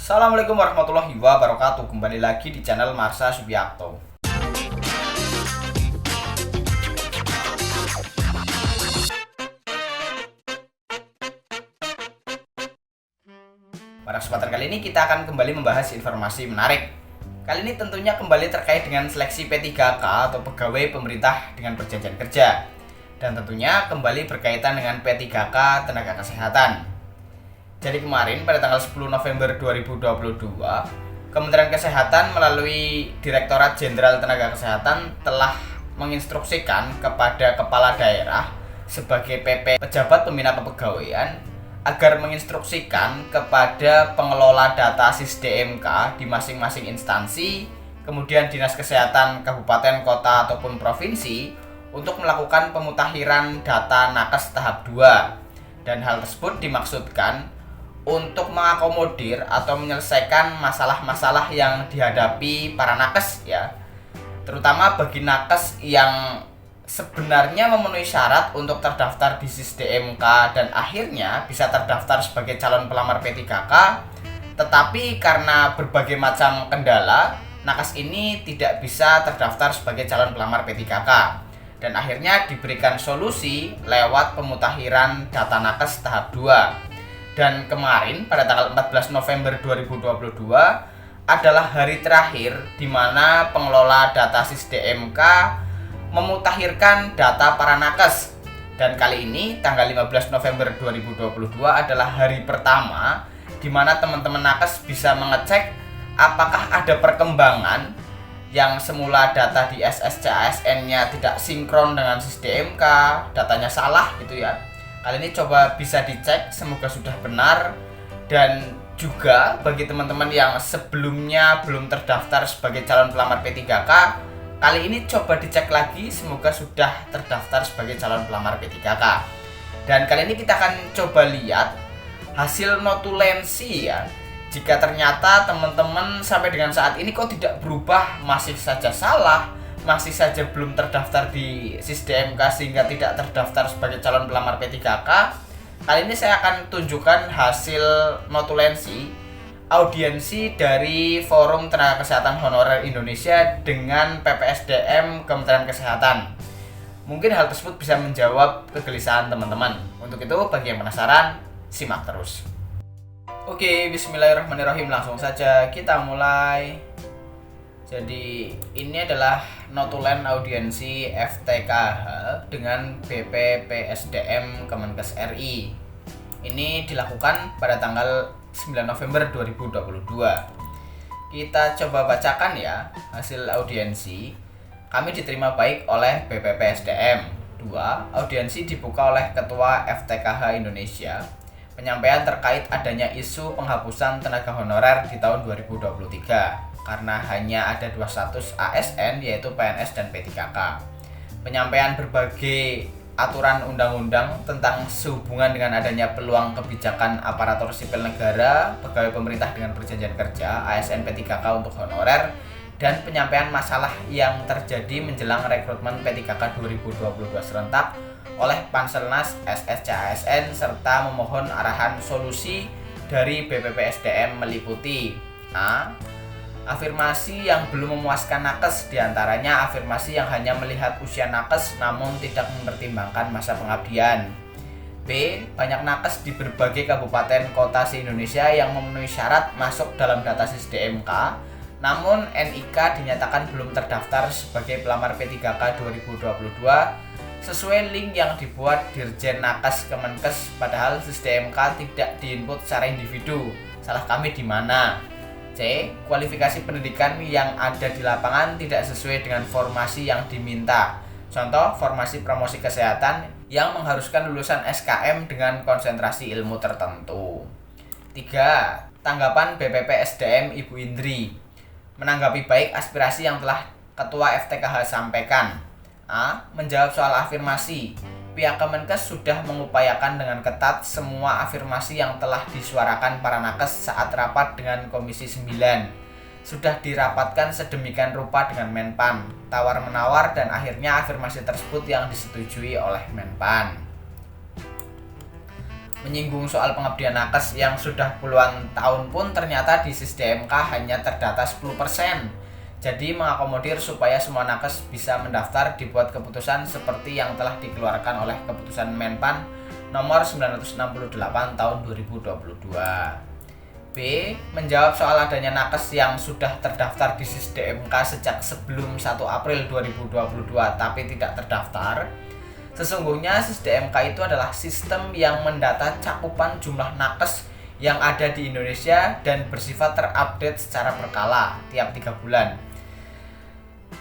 Assalamualaikum warahmatullahi wabarakatuh. Kembali lagi di channel Marsha Subiakto. Pada kesempatan kali ini kita akan kembali membahas informasi menarik. Kali ini tentunya kembali terkait dengan seleksi P3K atau pegawai pemerintah dengan perjanjian kerja. Dan tentunya kembali berkaitan dengan P3K tenaga kesehatan. Jadi kemarin pada tanggal 10 November 2022, Kementerian Kesehatan melalui Direktorat Jenderal Tenaga Kesehatan telah menginstruksikan kepada kepala daerah sebagai PP pejabat pembina kepegawaian agar menginstruksikan kepada pengelola data SIS-DMK di masing-masing instansi, kemudian Dinas Kesehatan Kabupaten, Kota ataupun Provinsi untuk melakukan pemutakhiran data nakes tahap 2. Dan hal tersebut dimaksudkan untuk mengakomodir atau menyelesaikan masalah-masalah yang dihadapi para nakes ya. Terutama bagi nakes yang sebenarnya memenuhi syarat untuk terdaftar di SIS-DMK dan akhirnya bisa terdaftar sebagai calon pelamar P3K, tetapi karena berbagai macam kendala, nakes ini tidak bisa terdaftar sebagai calon pelamar P3K dan akhirnya diberikan solusi lewat pemutakhiran data nakes tahap 2. Dan kemarin pada tanggal 14 November 2022 adalah hari terakhir di mana pengelola data SIS-DMK memutakhirkan data para nakes. Dan kali ini tanggal 15 November 2022 adalah hari pertama di mana teman-teman nakes bisa mengecek apakah ada perkembangan yang semula data di SSCASN-nya tidak sinkron dengan SIS-DMK, datanya salah gitu ya. Kali ini coba bisa dicek, semoga sudah benar. Dan juga bagi teman-teman yang sebelumnya belum terdaftar sebagai calon pelamar P3K, kali ini coba dicek lagi, semoga sudah terdaftar sebagai calon pelamar P3K. Dan kali ini kita akan coba lihat hasil notulensi ya. Jika ternyata teman-teman sampai dengan saat ini kok tidak berubah, masih saja salah, masih saja belum terdaftar di SIS-DMK sehingga tidak terdaftar sebagai calon pelamar P3K, kali ini saya akan tunjukkan hasil notulensi audiensi dari Forum Tenaga Kesehatan Honorer Indonesia dengan PPSDM Kementerian Kesehatan. Mungkin hal tersebut bisa menjawab kegelisahan teman-teman. Untuk itu, bagi yang penasaran, simak terus. Oke, bismillahirrahmanirrahim. Langsung saja kita mulai. Jadi ini adalah notulen audiensi FTKH dengan BPPSDM Kemenkes RI. Ini dilakukan pada tanggal 9 November 2022. Kita coba bacakan ya hasil audiensi. Kami diterima baik oleh BPPSDM. 2. Audiensi dibuka oleh Ketua FTKH Indonesia. Penyampaian terkait adanya isu penghapusan tenaga honorer di tahun 2023. Karena hanya ada 2 status ASN yaitu PNS dan P3K. Penyampaian berbagai aturan undang-undang tentang sehubungan dengan adanya peluang kebijakan aparatur sipil negara, pegawai pemerintah dengan perjanjian kerja, ASN P3K untuk honorer, dan penyampaian masalah yang terjadi menjelang rekrutmen P3K 2022 serentak oleh Panselnas SSCASN serta memohon arahan solusi dari BPPSDM meliputi A. Afirmasi yang belum memuaskan nakes, diantaranya afirmasi yang hanya melihat usia nakes namun tidak mempertimbangkan masa pengabdian. B. Banyak nakes di berbagai kabupaten kota se-Indonesia yang memenuhi syarat masuk dalam data SIS-DMK, namun NIK dinyatakan belum terdaftar sebagai pelamar P3K 2022 sesuai link yang dibuat Dirjen Nakes Kemenkes, padahal SIS-DMK tidak diinput secara individu. Salah kami di mana? C. Kualifikasi pendidikan yang ada di lapangan tidak sesuai dengan formasi yang diminta. Contoh, formasi promosi kesehatan yang mengharuskan lulusan SKM dengan konsentrasi ilmu tertentu. 3. Tanggapan BPPSDM Ibu Indri. Menanggapi baik aspirasi yang telah Ketua FTKH sampaikan. A. Menjawab soal afirmasi. Pihak Kemenkes sudah mengupayakan dengan ketat semua afirmasi yang telah disuarakan para nakes saat rapat dengan Komisi 9. Sudah dirapatkan sedemikian rupa dengan Menpan, tawar-menawar dan akhirnya afirmasi tersebut yang disetujui oleh Menpan. Menyinggung soal pengabdian nakes yang sudah puluhan tahun pun ternyata di SisDMK hanya terdata 10%. Jadi mengakomodir supaya semua nakes bisa mendaftar dibuat keputusan seperti yang telah dikeluarkan oleh Keputusan Menpan nomor 968 tahun 2022. B. Menjawab soal adanya nakes yang sudah terdaftar di SisDMK sejak sebelum 1 April 2022 tapi tidak terdaftar. Sesungguhnya SisDMK itu adalah sistem yang mendata cakupan jumlah nakes yang ada di Indonesia dan bersifat terupdate secara berkala tiap 3 bulan.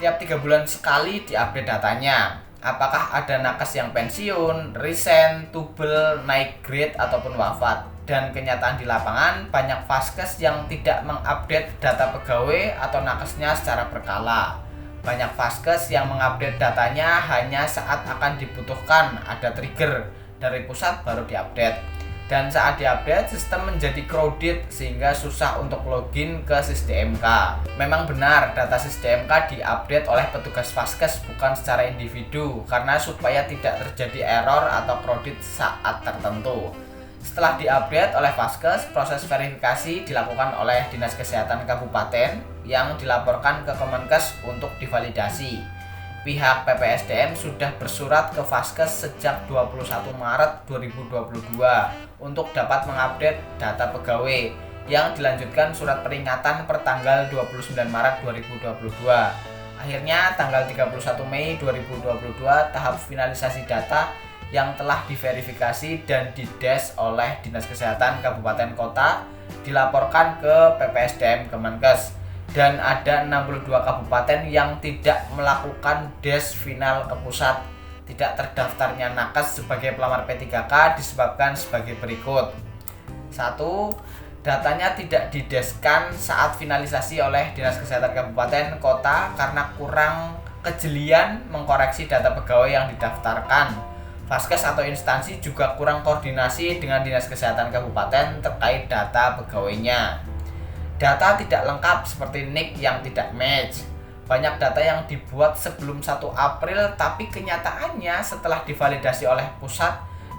Tiap 3 bulan sekali diupdate datanya. Apakah ada nakes yang pensiun, resign, tubel, naik grade, ataupun wafat. Dan kenyataan di lapangan, banyak vaskes yang tidak mengupdate data pegawai atau nakesnya secara berkala. Banyak vaskes yang mengupdate datanya hanya saat akan dibutuhkan, ada trigger dari pusat baru diupdate. Dan saat diupdate, sistem menjadi crowded sehingga susah untuk login ke SisDMK. Memang benar data SisDMK diupdate oleh petugas vaskes bukan secara individu karena supaya tidak terjadi error atau crowded saat tertentu. Setelah diupdate oleh vaskes, proses verifikasi dilakukan oleh Dinas Kesehatan Kabupaten yang dilaporkan ke Kemenkes untuk divalidasi. Pihak PPSDM sudah bersurat ke vaskes sejak 21 Maret 2022 untuk dapat mengupdate data pegawai yang dilanjutkan surat peringatan per tanggal 29 Maret 2022. Akhirnya tanggal 31 Mei 2022 tahap finalisasi data yang telah diverifikasi dan dides oleh Dinas Kesehatan Kabupaten Kota dilaporkan ke PPSDM Kemenkes. Dan ada 62 kabupaten yang tidak melakukan des final ke pusat. Tidak terdaftarnya nakes sebagai pelamar P3K disebabkan sebagai berikut. 1. Datanya tidak dideskan saat finalisasi oleh Dinas Kesehatan Kabupaten Kota karena kurang kejelian mengkoreksi data pegawai yang didaftarkan. Vaskes atau instansi juga kurang koordinasi dengan Dinas Kesehatan Kabupaten terkait data pegawainya. Data tidak lengkap seperti NIK yang tidak match. Banyak data yang dibuat sebelum 1 April tapi kenyataannya setelah divalidasi oleh pusat,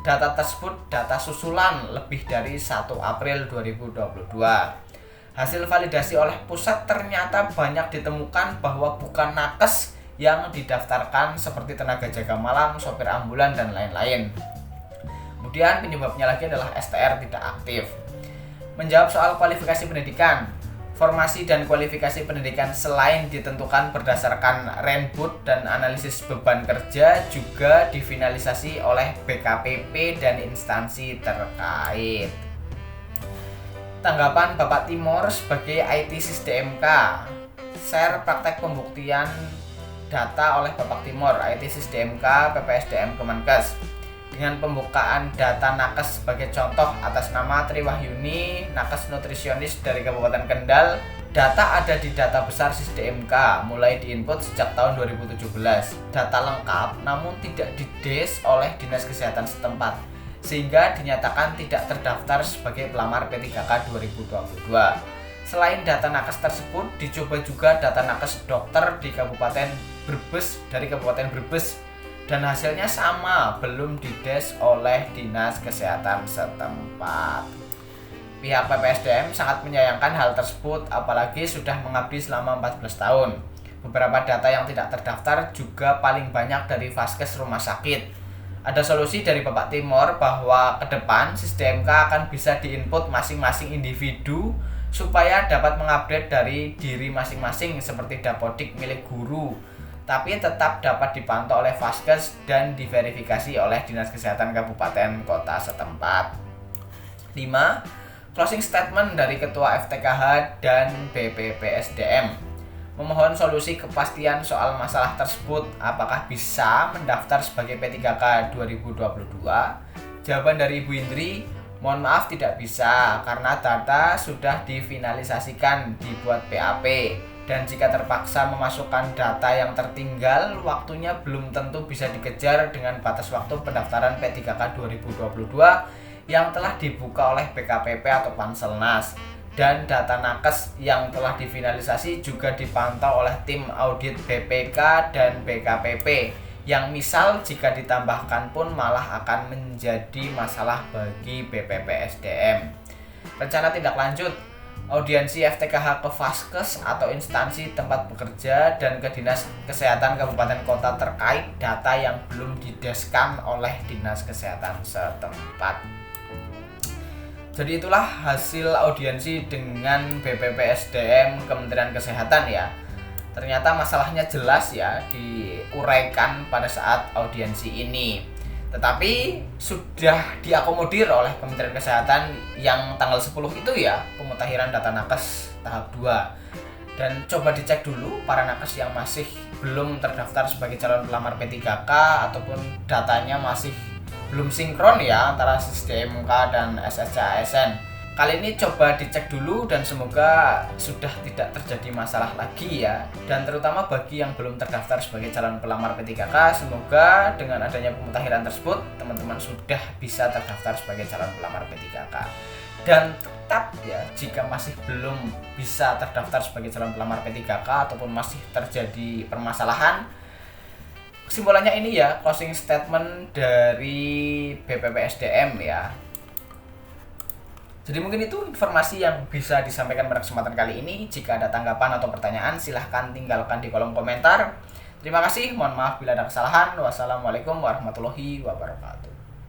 data tersebut data susulan lebih dari 1 April 2022. Hasil validasi oleh pusat ternyata banyak ditemukan bahwa bukan nakes yang didaftarkan seperti tenaga jaga malam, sopir ambulan, dan lain-lain. Kemudian penyebabnya lagi adalah STR tidak aktif. Menjawab soal kualifikasi pendidikan, formasi dan kualifikasi pendidikan selain ditentukan berdasarkan Renbud dan analisis beban kerja juga difinalisasi oleh BKPP dan instansi terkait. Tanggapan Bapak Timor sebagai IT SisDMK. Share praktek pembuktian data oleh Bapak Timor, IT SisDMK, PPSDM Kemenkes. Dengan pembukaan data nakes sebagai contoh atas nama Triwahyuni, nakes nutrisionis dari Kabupaten Kendal, data ada di data besar SisDMK mulai diinput sejak tahun 2017. Data lengkap namun tidak dides oleh Dinas Kesehatan setempat, sehingga dinyatakan tidak terdaftar sebagai pelamar P3K 2022. Selain data nakes tersebut, dicoba juga data nakes dokter di Kabupaten Brebes dari Kabupaten Brebes. Dan hasilnya sama, belum dides oleh Dinas Kesehatan setempat. Pihak PPSDM sangat menyayangkan hal tersebut, apalagi sudah mengabdi selama 14 tahun. Beberapa data yang tidak terdaftar juga paling banyak dari vaskes rumah sakit. Ada solusi dari Bapak Timor bahwa ke depan SisDMK akan bisa diinput masing-masing individu supaya dapat mengupdate dari diri masing-masing seperti dapodik milik guru, tapi tetap dapat dipantau oleh vaskes dan diverifikasi oleh Dinas Kesehatan Kabupaten Kota setempat. 5. Closing statement dari Ketua FTKH dan BPPSDM. Memohon solusi kepastian soal masalah tersebut, apakah bisa mendaftar sebagai P3K 2022? Jawaban dari Ibu Indri, mohon maaf tidak bisa karena data sudah difinalisasikan dibuat PAP. Dan jika terpaksa memasukkan data yang tertinggal, waktunya belum tentu bisa dikejar dengan batas waktu pendaftaran P3K 2022 yang telah dibuka oleh BKPP atau Panselnas. Dan data nakes yang telah difinalisasi juga dipantau oleh tim audit BPK dan BKPP yang misal jika ditambahkan pun malah akan menjadi masalah bagi BPPSDM. Rencana tindak lanjut audiensi FTKH ke Vaskes atau instansi tempat bekerja dan ke Dinas Kesehatan Kabupaten Kota terkait data yang belum dideskan oleh Dinas Kesehatan setempat. Jadi itulah hasil audiensi dengan BPPSDM Kementerian Kesehatan ya. Ternyata masalahnya jelas ya diuraikan pada saat audiensi ini. Tetapi sudah diakomodir oleh Kementerian Kesehatan yang tanggal 10 itu ya, pemutahiran data nakes tahap 2. Dan coba dicek dulu para nakes yang masih belum terdaftar sebagai calon pelamar P3K ataupun datanya masih belum sinkron ya antara SDMK dan SSC-ASN. Kali ini coba dicek dulu dan semoga sudah tidak terjadi masalah lagi ya. Dan terutama bagi yang belum terdaftar sebagai calon pelamar P3K, semoga dengan adanya pemutahiran tersebut teman-teman sudah bisa terdaftar sebagai calon pelamar P3K. Dan tetap ya, jika masih belum bisa terdaftar sebagai calon pelamar P3K ataupun masih terjadi permasalahan, kesimpulannya ini ya, closing statement dari BPPSDM ya. Jadi mungkin itu informasi yang bisa disampaikan pada kesempatan kali ini. Jika ada tanggapan atau pertanyaan, silahkan tinggalkan di kolom komentar. Terima kasih, mohon maaf bila ada kesalahan. Wassalamualaikum warahmatullahi wabarakatuh.